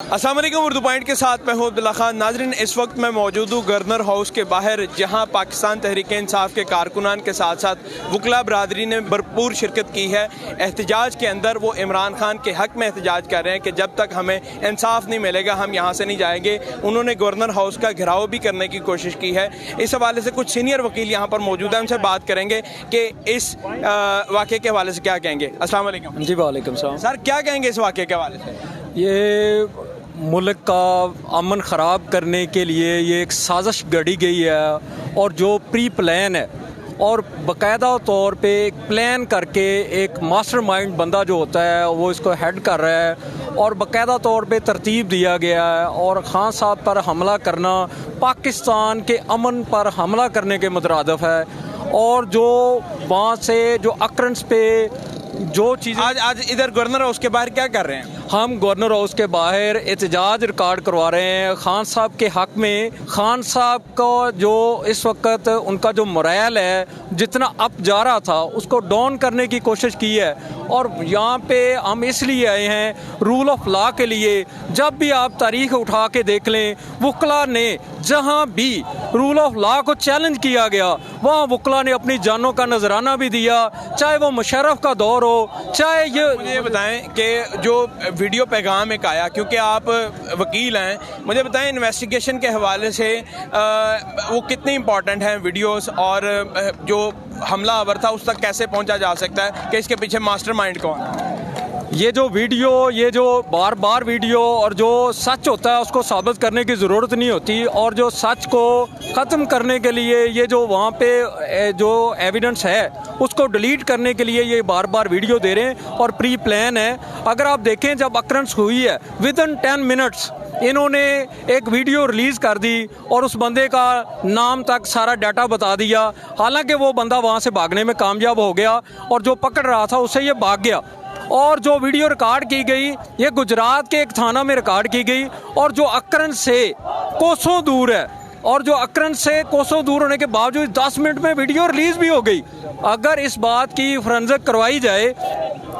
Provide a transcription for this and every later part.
अस्सलाम वालेकुम। उर्दू पॉइंट के साथ मैं हूं अब्दुल्ला खान। नाजरीन, इस वक्त मैं मौजूद हूँ गवर्नर हाउस के बाहर, जहां पाकिस्तान तहरीक इंसाफ के कारकुनान के साथ साथ वकला बरादरी ने भरपूर शिरकत की है। एहतजाज के अंदर वो इमरान खान के हक़ में एहतजाज कर रहे हैं कि जब तक हमें इंसाफ नहीं मिलेगा हम यहाँ से नहीं जाएंगे। उन्होंने गवर्नर हाउस का घेराव भी करने की कोशिश की है। इस हवाले से कुछ सीनियर वकील यहाँ पर मौजूद हैं, उनसे बात करेंगे कि इस वाक़े के हवाले से क्या कहेंगे। अस्सलाम वालेकुम। जी वालेकुम सलाम। सर, क्या कहेंगे इस वाक़े के हवाले से? ये मुल्क का अमन ख़राब करने के लिए ये एक साजिश गढ़ी गई है और जो प्री प्लान है और बाकायदा तौर पे एक प्लान करके एक मास्टरमाइंड बंदा जो होता है वो इसको हेड कर रहा है और बाकायदा तौर पे तरतीब दिया गया है। और खान साहब पर हमला करना पाकिस्तान के अमन पर हमला करने के मुतरादिफ है। और जो वहाँ से जो अक्रंस पे जो चीज़ आज इधर गवर्नर हाउस के बाहर क्या कर रहे हैं? हम गवर्नर हाउस के बाहर एहतजाज रिकॉर्ड करवा रहे हैं खान साहब के हक़ में। खान साहब का जो इस वक्त उनका जो मोरल है जितना अप जा रहा था उसको डाउन करने की कोशिश की है। और यहाँ पे हम इसलिए आए हैं रूल ऑफ लॉ के लिए। जब भी आप तारीख उठा के देख लें, वकला ने जहाँ भी रूल ऑफ लॉ को चैलेंज किया गया वहाँ वकला ने अपनी जानों का नजराना भी दिया, चाहे वो मुशर्रफ का दौर हो, चाहे ये बताएं कि जो वीडियो पैगाम एक आया, क्योंकि आप वकील हैं, मुझे बताएं इन्वेस्टिगेशन के हवाले से वो कितनी इम्पोर्टेंट हैं वीडियोस, और जो हमलावर था उस तक कैसे पहुंचा जा सकता है कि इसके पीछे मास्टरमाइंड कौन है? ये जो वीडियो, ये जो बार बार वीडियो और जो सच होता है उसको साबित करने की ज़रूरत नहीं होती। और जो सच को ख़त्म करने के लिए ये जो वहाँ पे जो एविडेंस है उसको डिलीट करने के लिए ये बार बार वीडियो दे रहे हैं और प्री प्लान है। अगर आप देखें जब अक्रंस हुई है विदिन 10 मिनट्स इन्होंने एक वीडियो रिलीज़ कर दी और उस बंदे का नाम तक सारा डाटा बता दिया। हालांकि वो बंदा वहाँ से भागने में कामयाब हो गया और जो पकड़ रहा था उससे ये भाग गया। और जो वीडियो रिकॉर्ड की गई ये गुजरात के एक थाना में रिकॉर्ड की गई और जो अक्रंस से कोसों दूर है, और जो अक्रंस से कोसों दूर होने के बावजूद 10 मिनट में वीडियो रिलीज़ भी हो गई। अगर इस बात की फोरेंसिक करवाई जाए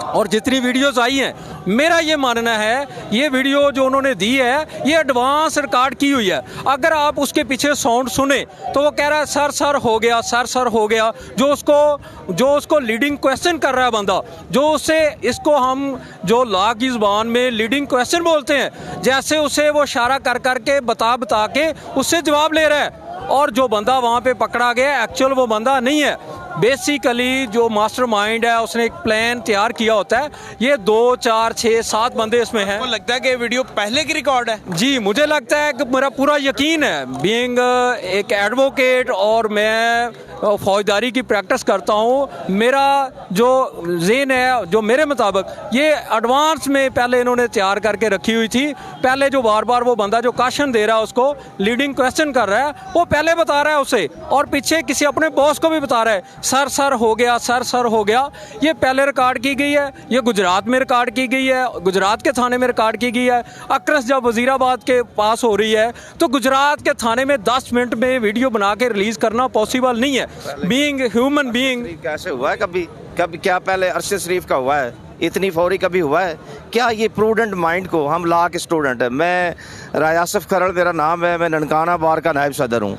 और जितनी वीडियोस आई हैं, मेरा ये मानना है ये वीडियो जो उन्होंने दी है ये एडवांस रिकॉर्ड की हुई है। अगर आप उसके पीछे साउंड सुने तो वो कह रहा है सर सर हो गया, सर सर हो गया। जो उसको लीडिंग क्वेश्चन कर रहा है बंदा, जो उसे इसको हम जो लॉ की ज़बान में लीडिंग क्वेश्चन बोलते हैं, जैसे उसे वो इशारा कर करके बता के उससे जवाब ले रहा है। और जो बंदा वहाँ पे पकड़ा गया एक्चुअल वो बंदा नहीं है। बेसिकली जो मास्टरमाइंड है उसने एक प्लान तैयार किया होता है। ये 2, 4, 6, 7 बंदे इसमें हैं। आपको लगता है कि वीडियो पहले की रिकॉर्ड है? जी, मुझे लगता है कि मेरा पूरा यकीन है, बीइंग एक एडवोकेट और मैं फौजदारी की प्रैक्टिस करता हूँ, मेरा जो ज़हन है जो मेरे मुताबिक ये एडवांस में पहले इन्होंने तैयार करके रखी हुई थी। पहले जो बार बार वो बंदा जो क्वेश्चन दे रहा है उसको लीडिंग क्वेश्चन कर रहा है वो पहले बता रहा है उसे, और पीछे किसी अपने बॉस को भी बता रहा है सर सर हो गया, सर सर हो गया। ये पहले रिकॉर्ड की गई है, ये गुजरात में रिकॉर्ड की गई है, गुजरात के थाने में रिकॉर्ड की गई है। अक्रस जब वजीराबाद के पास हो रही है तो गुजरात के थाने में 10 मिनट में वीडियो बना के रिलीज करना पॉसिबल नहीं है। बीइंग ह्यूमन बीइंग कैसे हुआ है? कभी क्या पहले अरशद शरीफ का हुआ है? इतनी फौरी कभी हुआ है क्या? ये प्रूडेंट माइंड को, हम लॉ के स्टूडेंट हैं, मैं रायासफ खरड़ मेरा नाम है, मैं ननकाना बार का नायब सदर हूँ,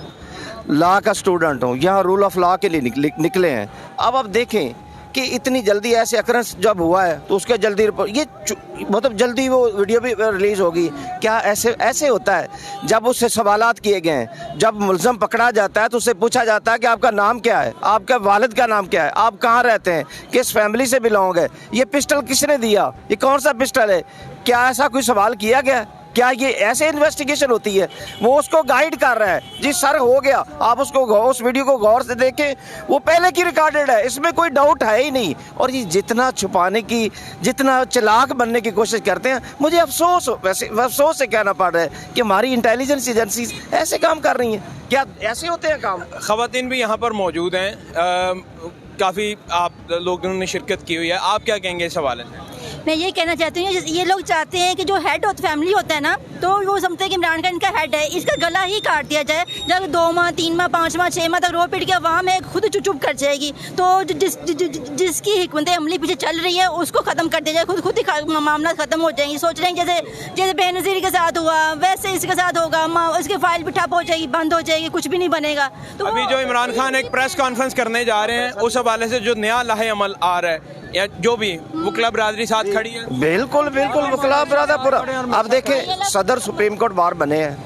लॉ का स्टूडेंट हूँ, यहाँ रूल ऑफ लॉ के लिए निकले हैं। अब आप देखें कि इतनी जल्दी ऐसे अक्रंस जब हुआ है तो उसके जल्दी ये मतलब जल्दी वो वीडियो भी रिलीज़ होगी क्या? ऐसे होता है। जब उससे सवालात किए गए हैं, जब मुलज़म पकड़ा जाता है तो उससे पूछा जाता है कि आपका नाम क्या है, आपका वालिद का नाम क्या है, आप कहाँ रहते हैं, किस फैमिली से बिलोंग है, ये पिस्टल किसने दिया, ये कौन सा पिस्टल है, क्या ऐसा कोई सवाल किया गया? क्या ये ऐसे इन्वेस्टिगेशन होती है? वो उसको गाइड कर रहा है जी सर हो गया। आप उसको उस वीडियो को गौर से देखें, वो पहले की रिकॉर्डेड है, इसमें कोई डाउट है ही नहीं। और ये जितना छुपाने की, जितना चालाक बनने की कोशिश करते हैं, मुझे अफसोस से कहना पड़ रहा है कि हमारी इंटेलिजेंस एजेंसी ऐसे काम कर रही हैं। क्या ऐसे होते हैं काम? ख़वातीन भी यहाँ पर मौजूद हैं, काफ़ी आप लोगों ने शिरकत की हुई है, आप क्या कहेंगे इस हवाले से? मैं ये कहना चाहती हूँ, ये लोग चाहते हैं कि जो हेड फैमिली होता है ना, तो वो समझते हैं कि इमरान खान इनका हेड है, इसका गला ही काट दिया जाए। जब 2 माह 3 माह 5 माह 6 माह तक रो पीट के अवाम है खुद चुप कर जाएगी, तो जिसकी हिकमत अमली पीछे चल रही है उसको ख़त्म कर दिया जाए, खुद ही मामला ख़त्म हो जाएंगे। सोच रहे हैं जैसे बेनज़ीर के साथ हुआ वैसे इसके साथ होगा, उसकी फाइल भी ठप हो जाएगी, बंद हो जाएगी, कुछ भी नहीं बनेगा। तो अभी जो इमरान खान एक प्रेस कॉन्फ्रेंस करने जा रहे हैं, उस हवाले से जो नया लाहे अमल आ रहा है या जो भी वकला बरादरी साथ खड़ी है, बिल्कुल बिल्कुल वकला बरादर पूरा। अब देखें, सदर सुप्रीम कोर्ट बार बने हैं,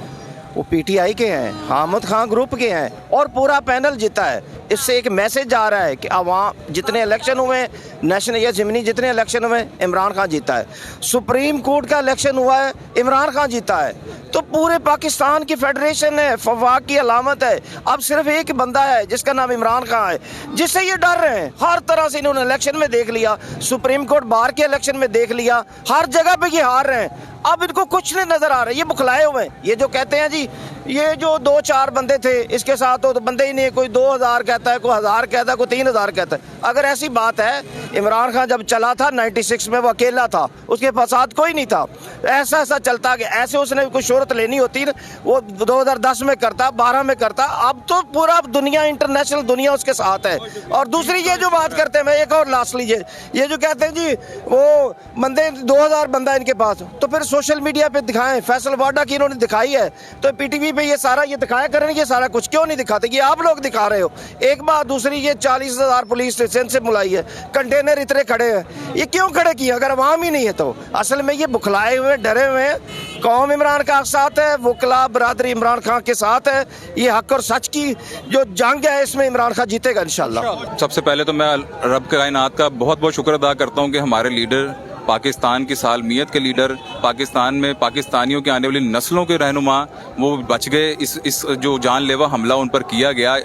वो पीटीआई के हैं, हामिद खान ग्रुप के हैं, और पूरा पैनल जीता है। इससे एक मैसेज आ रहा है कि अवाम जितने इलेक्शन हुए नेशनल या ज़मीनी जितने इलेक्शन हुए इमरान खान जीता है। सुप्रीम कोर्ट का इलेक्शन हुआ है, इमरान खान जीता है। तो पूरे पाकिस्तान की फेडरेशन है, फवाक की अलामत है। अब सिर्फ एक बंदा है जिसका नाम इमरान खान है, जिससे ये डर रहे हैं। हर तरह से इन्होंने इलेक्शन में देख लिया, सुप्रीम कोर्ट बार के इलेक्शन में देख लिया, हर जगह पे ये हार रहे हैं। अब इनको कुछ नहीं नजर आ रहा है, ये बुखलाए हुए हैं। ये जो कहते हैं जी ये जो 2-4 बंदे थे इसके साथ, तो बंदे ही नहीं, कोई 2000 कहता है, कोई 1000 कहता है, कोई 3000 कहता है। अगर ऐसी बात है, इमरान खान जब चला था 96 में वो अकेला था, उसके साथ कोई नहीं था। ऐसा ऐसा चलता गया, ऐसे उसने कोई शोहरत लेनी होती वो 2010 में करता, 12 में करता। अब तो पूरा दुनिया, इंटरनेशनल दुनिया उसके साथ है। और दूसरी ये जो बात करते हैं, मैं एक और लास्ट लीजिए, ये जो कहते हैं जी वो बंदे 2000 बंदा इनके पास, तो फिर सोशल मीडिया पे दिखाएं। फैसल वाडा की इन्होंने दिखाई है, तो पीटीवी पे ये सारा ये दिखाया करें, ये सारा कुछ क्यों नहीं दिखाते? ये आप लोग दिखा रहे हो। एक बात, दूसरी ये 40,000 पुलिस स्टेशन से मुलाई है, कंटेनर इतने खड़े हैं, ये क्यों खड़े किए? अगर अवाम ही नहीं है तो असल में ये बुखलाए हुए, डरे हुए हैं। कौम इमरान खान के साथ है, वकला बरादरी इमरान खान के साथ है। ये हक और सच की जो जंग है, इसमें इमरान खान जीतेगा इंशाल्लाह। सबसे पहले तो मैं रब कायनात का बहुत बहुत शुक्र अदा करता हूँ कि हमारे लीडर, पाकिस्तान की सालमियत के लीडर, पाकिस्तान में पाकिस्तानियों की आने वाली नस्लों के रहनुमा, वो बच गए। इस जो जानलेवा हमला उन पर किया गया,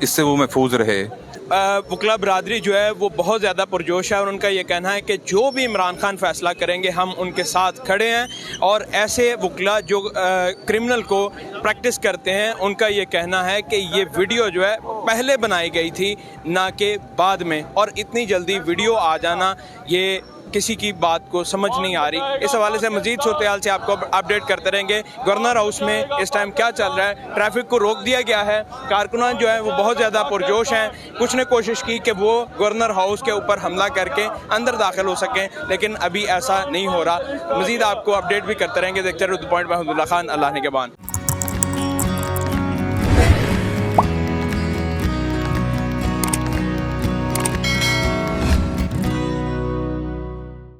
इससे वो महफूज रहे। वकला बरादरी जो है वो बहुत ज़्यादा पुरजोश है, और उनका ये कहना है कि जो भी इमरान खान फैसला करेंगे हम उनके साथ खड़े हैं। और ऐसे वकला जो क्रिमिनल को प्रैक्टिस करते हैं, उनका ये कहना है कि ये वीडियो जो है पहले बनाई गई थी, ना कि बाद में, और इतनी जल्दी वीडियो आ जाना ये किसी की बात को समझ नहीं आ रही। इस हवाले से मजीद सूरत से आपको अपडेट करते रहेंगे। गवर्नर हाउस में इस टाइम क्या चल रहा है, ट्रैफिक को रोक दिया गया है, कारकुनान जो है वो बहुत ज़्यादा पुरजोश हैं। कुछ ने कोशिश की कि वो गवर्नर हाउस के ऊपर हमला करके अंदर दाखिल हो सकें, लेकिन अभी ऐसा नहीं हो रहा। मजीद आपको अपडेट भी करते रहेंगे। देखते रहो द पॉइंट। मैं अब्दुल्ला खान, अल्लाह निगहबान।